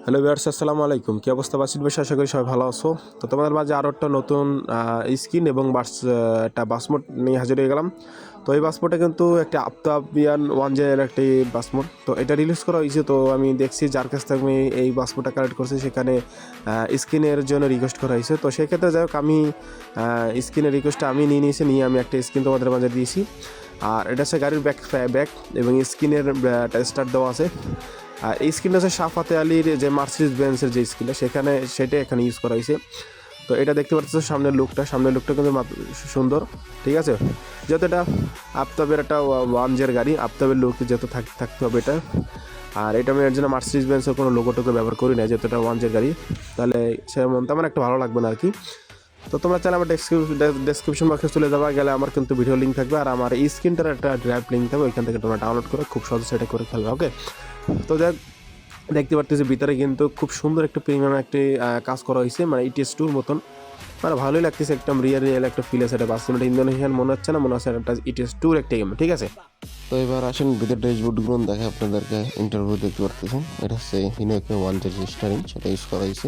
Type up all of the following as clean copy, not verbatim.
Hello viewers, আসসালামু আলাইকুম। কি অবস্থা বাসিত ভাই? আশা করি সবাই ভালো আছো। তো তোমাদের মাঝে আরও একটা নতুন স্কিন এবং একটা বাসমোড নিয়ে হাজির হয়ে গেলাম। তো এই বাসমোডটা কিন্তু একটা আফতাবিয়ান 1 একটি বাসমোড। তো এটা রিলিজ করা হয়েছে। তো আমি দেখছি যার কাছ থেকে আমি এই বাসমোডটা কালেক্ট করছি সেখানে স্কিনের জন্য রিকোয়েস্ট করা হয়েছে। তো সেক্ষেত্রে যাই হোক আমি স্কিনের রিকোয়েস্টটা আমি নিয়ে আমি একটা স্কিন তোমাদের মাঝে দিয়েছি। আর এটা হচ্ছে গাড়ির ব্যাক এবং স্কিনের স্টার্ট দেওয়া আছে। আর এই স্কিনটা হচ্ছে শাফাতে আলীর যে মার্সিডিজ বেঞ্জের যে স্কিনটা সেটা এখানে ইউজ করা হয়েছে। তো এটা দেখতে পাচ্ছ সামনের লুকটা কিন্তু সুন্দর, ঠিক আছে। যেহেতু এটা আফতাবের একটা ওয়ানজের গাড়ি, আফতাবের লুক যেহেতু থাকতে হবে এটা। আর এটা আমি এর জন্য মার্সিডিজ বেঞ্জের কোনো লোগো টোগো ব্যবহার করি না, যেহেতু এটা ওয়ানজের গাড়ি, তাহলে সেমন তেমন একটা ভালো লাগবে না আর কি। তো তোমরা চাইলে আমার ডেসক্রিপশন বক্সে চলে যাওয়া গেলে আমার কিন্তু ভিডিও লিঙ্ক থাকবে, আর আমার এই স্ক্রিনটার একটা ড্রাইভ লিঙ্ক থাকবে, ওইখান থেকে তোমরা ডাউনলোড করে খুব সহজে সেটা করে ফেলবে। ওকে, তো যাই দেখতে পারতেছি ভিতরে কিন্তু খুব সুন্দর একটা প্রিমিয়াম একটি কাজ করা হয়েছে, মানে ইটিএস টুর মতন, মানে ভালোই লাগতেছে। একদম রিয়েল একটা ফিল আছে। এটা বাস্তবে ইন্দোনেশিয়ান মনে হচ্ছে না, মনে হচ্ছে একটা ইটিএস টুর একটা গেম, ঠিক আছে। তো এবার আসেন ভিতর ড্যাশবোর্ডগুলো দেখে আপনাদেরকে। ইন্টারভিউ দেখতে পারতেছেন, এটা হচ্ছে হিনোকে 1 স্টারিং, সেটা ইউজ করা হয়েছে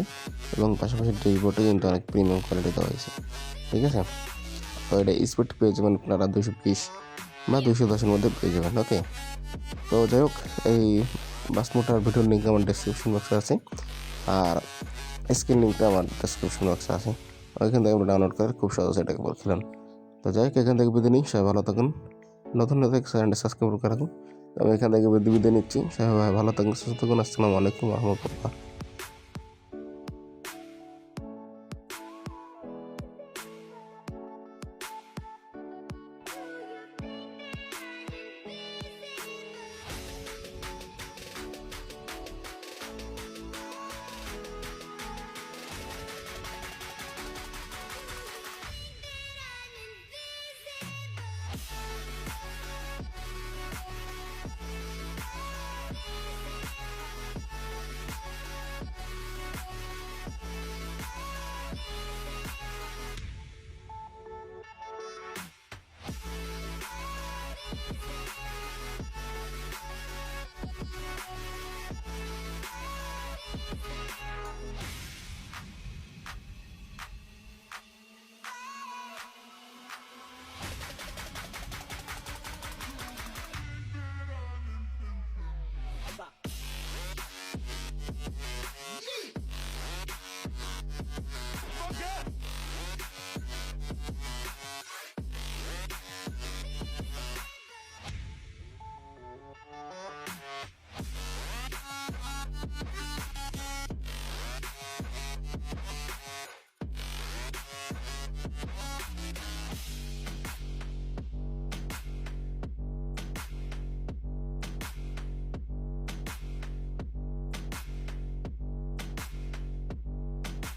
এবং পাশাপাশি ড্যাশবোর্ডে কিন্তু অনেক প্রিমিয়াম কোয়ালিটি দেওয়া হয়েছে, ঠিক আছে। তো এটা স্পিড পেয়ে যাবেন আপনারা 220 বা 210-এর মধ্যে পেয়ে যাবেন। ওকে, তো যাই হোক, এই বাসমোটার ভিডিওর লিঙ্ক আমার ডেসক্রিপশন বক্সে আছে, আর স্ক্রিন লিঙ্কটা আমার ডেসক্রিপশন বক্সে আছে, ওইখান থেকে আমরা ডাউনলোড করে খুব সহজে এটাকে পরে খেলাম। তো যাই হোক, এখান থেকে বিদায় নিই, সবাই ভালো থাকুন। নতুন চ্যানেলটা সাবস্ক্রাইব করে রাখুন। আমি এখান থেকে বিদায় নিচ্ছি। সবাই ভালো থাকুন, সুস্থ থাকুন। আসসালামু আলাইকুম রহমতুল্লাহ।